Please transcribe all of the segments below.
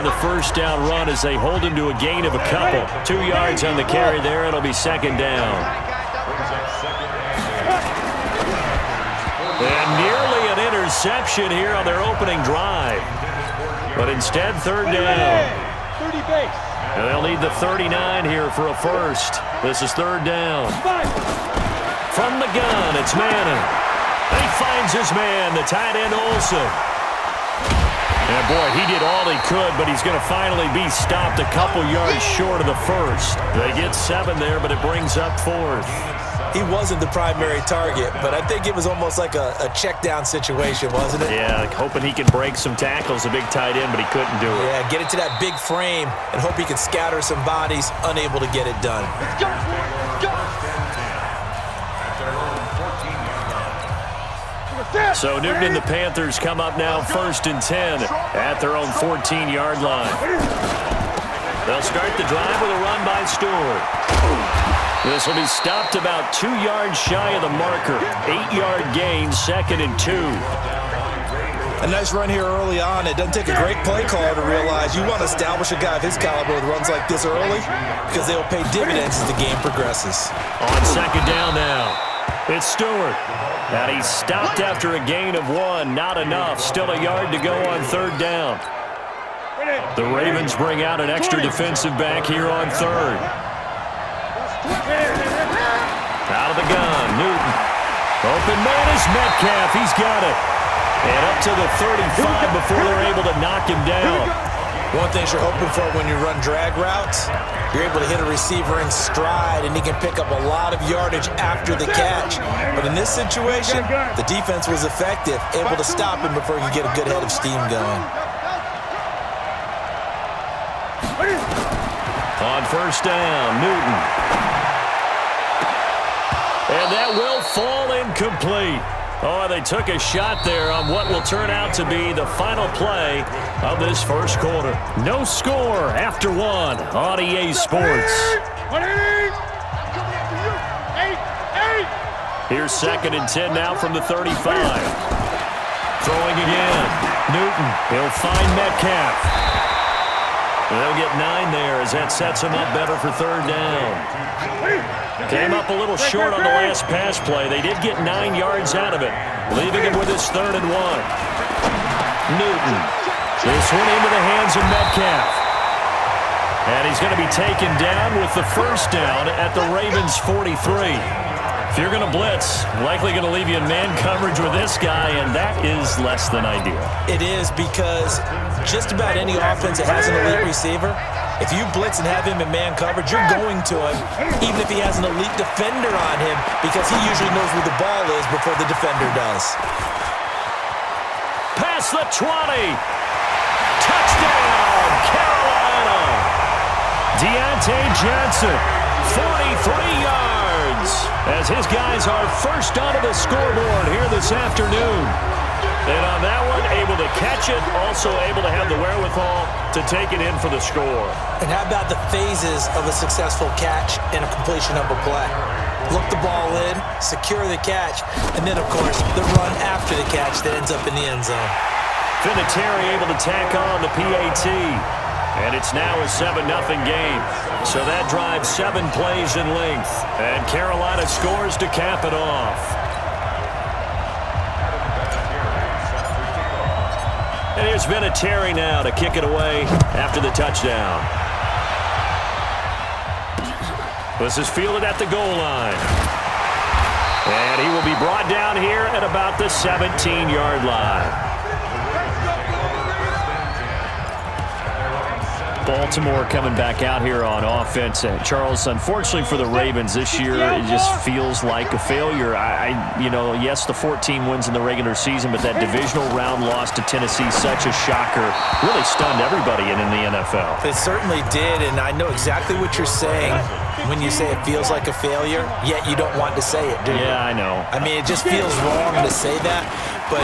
The first down run as they hold him to a gain of a couple. 2 yards on the carry there. It'll be second down. And nearly an interception here on their opening drive. But instead, third down. And they'll need the 39 here for a first. This is third down. From the gun, it's Manning. He finds his man, the tight end Olsen. And boy, he did all he could, but he's going to finally be stopped a couple yards short of the first. They get 7 there, but it brings up fourth. He wasn't the primary target, but I think it was almost like a check down situation, wasn't it? Yeah, like hoping he could break some tackles, a big tight end, but he couldn't do it. Yeah, get it to that big frame and hope he could scatter some bodies, unable to get it done. So Newton and the Panthers come up now 1st and 10 at their own 14-yard line. They'll start the drive with a run by Stewart. This will be stopped about 2 yards shy of the marker. 8-yard gain, 2nd and 2. A nice run here early on. It doesn't take a great play caller to realize you want to establish a guy of his caliber with runs like this early because they will pay dividends as the game progresses. On second down now, it's Stewart. And he's stopped after a gain of 1. Not enough. Still a yard to go on third down. The Ravens bring out an extra defensive back here on third. Out of the gun, Newton. Open man is Metcalf. He's got it. And up to the 35 before they're able to knock him down. One thing you're hoping for when you run drag routes, you're able to hit a receiver in stride, and he can pick up a lot of yardage after the catch. But in this situation, the defense was effective, able to stop him before he could get a good head of steam going. On first down, Newton. And that will fall incomplete. Oh, they took a shot there on what will turn out to be the final play of this first quarter. No score after 1 on EA Sports. Here's 2nd and 10 now from the 35. Throwing again. Newton. He'll find Metcalf. They'll get 9 there as that sets him up better for third down. Came up a little short on the last pass play. They did get 9 yards out of it, leaving him with his 3rd and 1. Newton. This one into the hands of Metcalf. And he's going to be taken down with the first down at the Ravens' 43. If you're going to blitz, likely going to leave you in man coverage with this guy, and that is less than ideal. It is because just about any offense that has an elite receiver, if you blitz and have him in man coverage, you're going to him, even if he has an elite defender on him, because he usually knows where the ball is before the defender does. Past the 20. Touchdown, Carolina. Deontay Johnson, 43 yards, as his guys are first onto the scoreboard here this afternoon. And on that one, able to catch it, also able to have the wherewithal to take it in for the score. And how about the phases of a successful catch and a completion of a play? Look the ball in, secure the catch, and then, of course, the run after the catch that ends up in the end zone. Vinatieri able to tack on the PAT. And it's now a 7-0 game. So that drives 7 plays in length. And Carolina scores to cap it off. And here's Vinatieri now to kick it away after the touchdown. This is fielded at the goal line. And he will be brought down here at about the 17-yard line. Baltimore coming back out here on offense. Charles, unfortunately for the Ravens this year, it just feels like a failure. Yes, the 14 wins in the regular season, but that divisional round loss to Tennessee, such a shocker, really stunned everybody in the NFL. It certainly did, and I know exactly what you're saying when you say it feels like a failure, yet you don't want to say it, do you? Yeah, I know. I mean, it just feels wrong to say that, but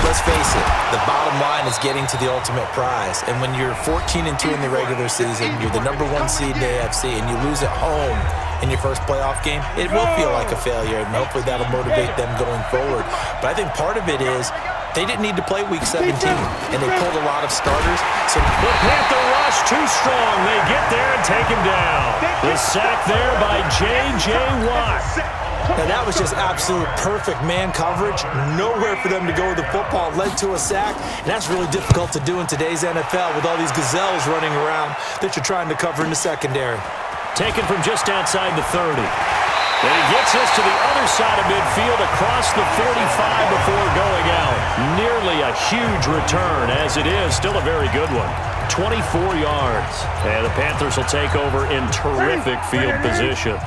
let's face it, the bottom line is getting to the ultimate prize. And when you're 14-2 in the regular season, you're the number 1 seed in the AFC, and you lose at home in your first playoff game, it will feel like a failure, and hopefully that'll motivate them going forward. But I think part of it is They didn't need to play Week 17, and they pulled a lot of starters. So the Panther rush too strong. They get there and take him down. The sack there by J.J. Watt. Now that was just absolute perfect man coverage. Nowhere for them to go with the football. Led to a sack, and that's really difficult to do in today's NFL with all these gazelles running around that you're trying to cover in the secondary. Taken from just outside the 30. And he gets us to the other side of midfield across the 45 before going out. Nearly a huge return, as it is. Still a very good one. 24 yards. And the Panthers will take over in terrific field position.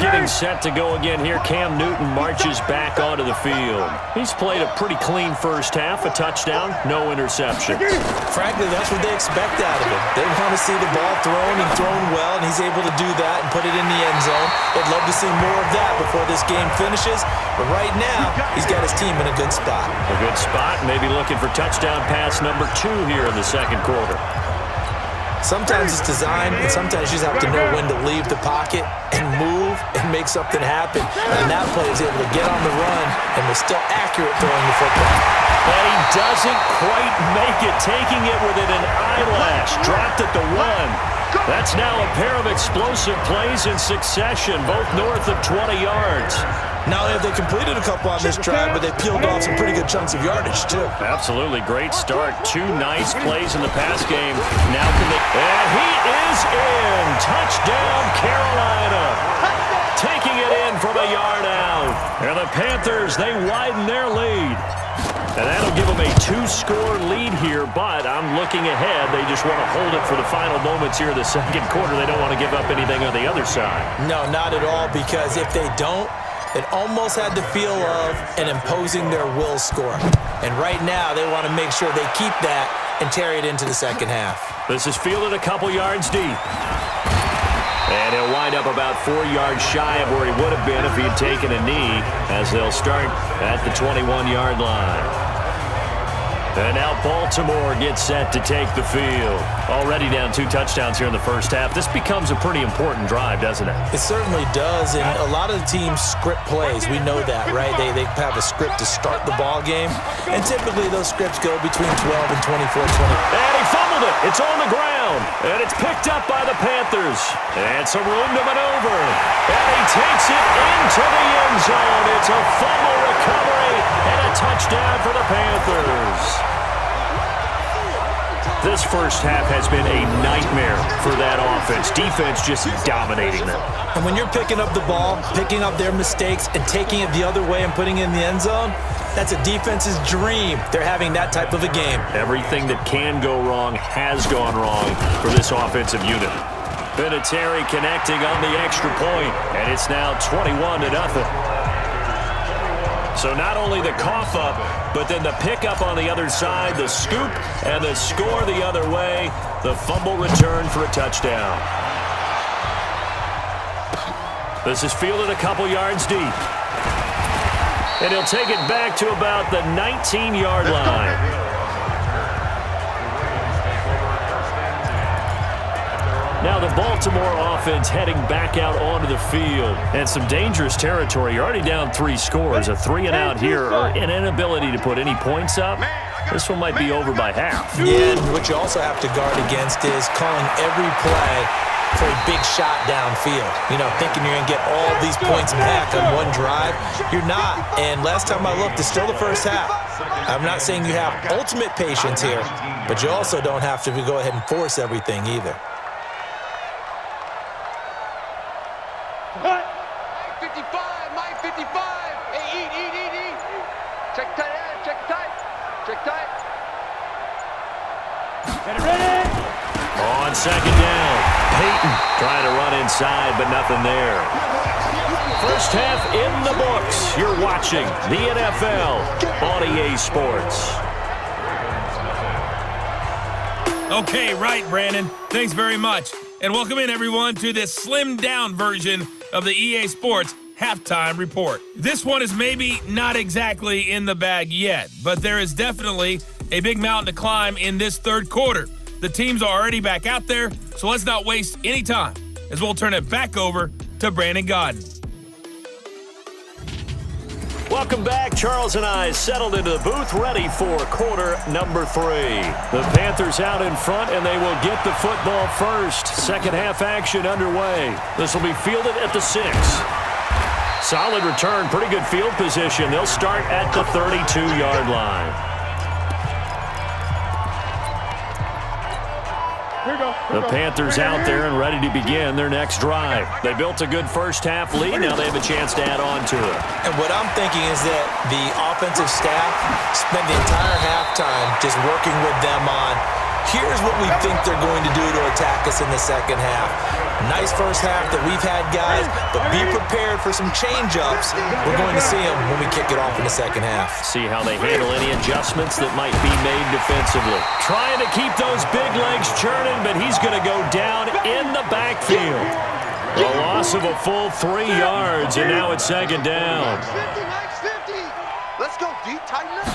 Getting set to go again here, Cam Newton marches back onto the field. He's played a pretty clean first half, a touchdown, no interceptions. Frankly, that's what they expect out of him. They want to see the ball thrown and thrown well, and he's able to do that and put it in the end zone. They'd love to see more of that before this game finishes, but right now, he's got his team in a good spot. A good spot, maybe looking for touchdown pass number 2 here in the second quarter. Sometimes it's designed, and sometimes you just have to know when to leave the pocket and move and make something happen. And that player is able to get on the run and was still accurate throwing the football. And he doesn't quite make it, taking it within an eyelash. Dropped at the 1. That's now a pair of explosive plays in succession, both north of 20 yards. Not only have they completed a couple on this drive, but they peeled off some pretty good chunks of yardage, too. Absolutely. Great start. 2 nice plays in the pass game. Now can they... And he is in. Touchdown, Carolina. Taking it in from a yard out. And the Panthers, they widen their lead. And that'll give them a 2-score lead here, but I'm looking ahead. They just want to hold it for the final moments here in the second quarter. They don't want to give up anything on the other side. No, not at all, because if they don't, it almost had the feel of an imposing their will score. And right now, they want to make sure they keep that and carry it into the second half. This is fielded a couple yards deep. And he'll wind up about 4 yards shy of where he would have been if he had taken a knee, as they'll start at the 21-yard line. And now Baltimore gets set to take the field. Already down 2 touchdowns here in the first half. This becomes a pretty important drive, doesn't it? It certainly does, and a lot of the teams script plays. We know that, right? They have a script to start the ball game, and typically those scripts go between 12 and 24-20. And he fumbled it. It's on the ground, and it's picked up by the Panthers. And some room to maneuver. And he takes it into the end zone. It's a fumble recovery and a touchdown for the Panthers. This first half has been a nightmare for that offense. Defense just dominating them. And when you're picking up the ball, picking up their mistakes, and taking it the other way and putting it in the end zone, that's a defense's dream. They're having that type of a game. Everything that can go wrong has gone wrong for this offensive unit. Vinatieri connecting on the extra point, and it's now 21-0. So not only the cough up, but then the pickup on the other side, the scoop, and the score the other way. The fumble return for a touchdown. This is fielded a couple yards deep. And he'll take it back to about the 19-yard line. Now the Baltimore offense heading back out onto the field. And some dangerous territory. You're already down 3 scores. A 3-and-out here, or an inability to put any points up. This one might be over by half. Yeah, and what you also have to guard against is calling every play for a big shot downfield. You know, thinking you're going to get all these points back on one drive. You're not. And last time I looked, it's still the first half. I'm not saying you have ultimate patience here, but you also don't have to go ahead and force everything either. Mike 55. Hey, eat. Check tight. Get it ready. On second down, Peyton trying to run inside, but nothing there. First half in the books. You're watching the NFL on EA Sports. Okay, right, Brandon. Thanks very much. And welcome in, everyone, to this slimmed-down version of the EA Sports Halftime Report. This one is maybe not exactly in the bag yet, but there is definitely a big mountain to climb in this third quarter. The teams are already back out there, so let's not waste any time as we'll turn it back over to Brandon Godden. Welcome back. Charles and I settled into the booth, ready for quarter number 3. The Panthers out in front, and they will get the football first. Second half action underway. This will be fielded at the 6. Solid return, pretty good field position. They'll start at the 32-yard line. The Panthers out there and ready to begin their next drive. They built a good first half lead. Now they have a chance to add on to it. And what I'm thinking is that the offensive staff spent the entire halftime just working with them on, here's what we think they're going to do to attack us in the second half. Nice first half that we've had, guys, but be prepared for some change-ups. We're going to see them when we kick it off in the second half. See how they handle any adjustments that might be made defensively. Trying to keep those big legs churning, but he's going to go down in the backfield. A loss of a full 3 yards, and now it's second down. Max 50. Let's go deep, tighten up.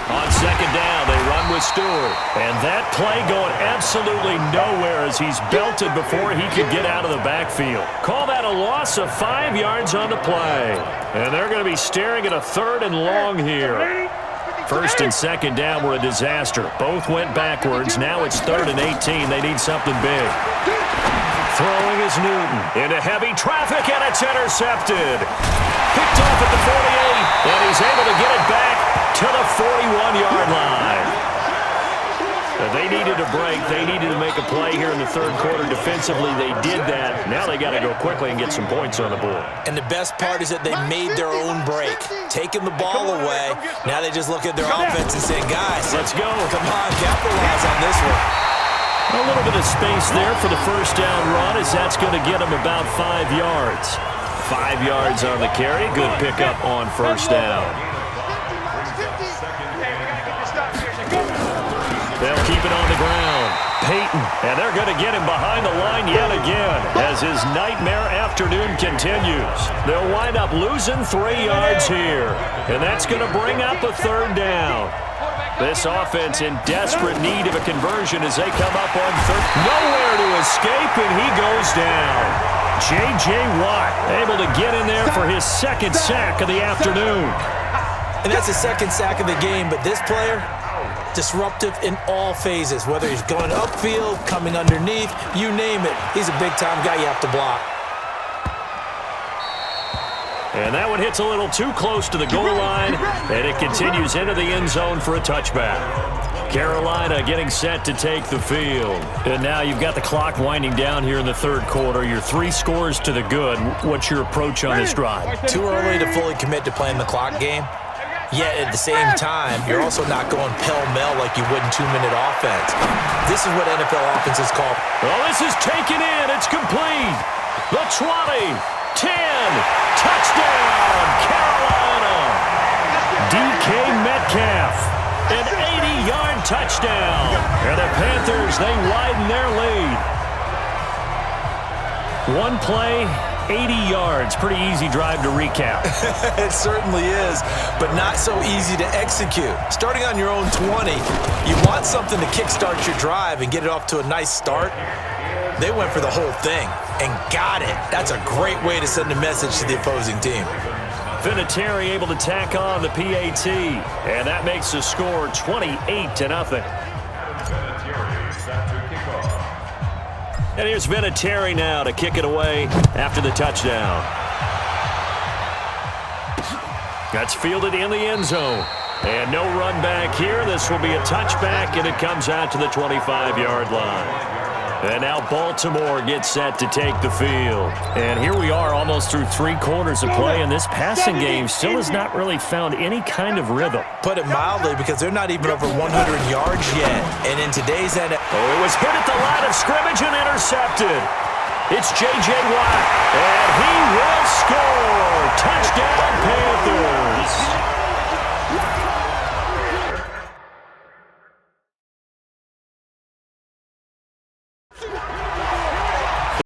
On second down, they run with Stewart. And that play going absolutely nowhere as he's belted before he could get out of the backfield. Call that a loss of 5 yards on the play. And they're going to be staring at a 3rd and long here. First and second down were a disaster. Both went backwards. Now it's 3rd and 18. They need something big. Throwing is Newton into heavy traffic, and it's intercepted. Picked off at the 48, and he's able to get it back to the 41-yard line. They needed a break. They needed to make a play here in the third quarter. Defensively, they did that. Now they got to go quickly and get some points on the board. And the best part is that they made their own break, taking the ball away. Now they just look at their offense and say, guys, let's go. Come on, capitalize on this one. A little bit of space there for the first down run, as that's going to get them about 5 yards. 5 yards on the carry. Good pickup on first down. They'll keep it on the ground. Peyton, and they're going to get him behind the line yet again as his nightmare afternoon continues. They'll wind up losing 3 yards here, and that's going to bring up a 3rd down. This offense in desperate need of a conversion as they come up on 3rd. Nowhere to escape, and he goes down. J.J. Watt able to get in there for his 2nd sack of the afternoon. And that's the 2nd sack of the game, but this player, disruptive in all phases, whether he's going upfield, coming underneath, you name it. He's a big-time guy you have to block. And that one hits a little too close to the goal line, and it continues into the end zone for a touchback. Carolina getting set to take the field. And now you've got the clock winding down here in the third quarter. You're 3 scores to the good. What's your approach on this drive? Too early to fully commit to playing the clock game. Yet at the same time, you're also not going pell-mell like you would in 2-minute offense. This is what NFL offenses call. Well, this is taken in. It's complete. The 20, 10, touchdown, Carolina. DK Metcalf, an 80-yard touchdown. And the Panthers, they widen their lead. One play, 80 yards. Pretty easy drive to recap. It certainly is, but not so easy to execute. Starting on your own 20, you want something to kickstart your drive and get it off to a nice start. They went for the whole thing and got it. That's a great way to send a message to the opposing team. Vinatieri able to tack on the PAT, and that makes the score 28-0. And here's Vinatieri now to kick it away after the touchdown. That's fielded in the end zone. And no run back here. This will be a touchback, and it comes out to the 25-yard line. And now Baltimore gets set to take the field. And here we are almost through 3 quarters of play, and this passing game still has not really found any kind of rhythm. Put it mildly, because they're not even over 100 yards yet. And in today's NFL... Oh, it was hit at the line of scrimmage and intercepted. It's J.J. Watt, and he will score. Touchdown, Panthers.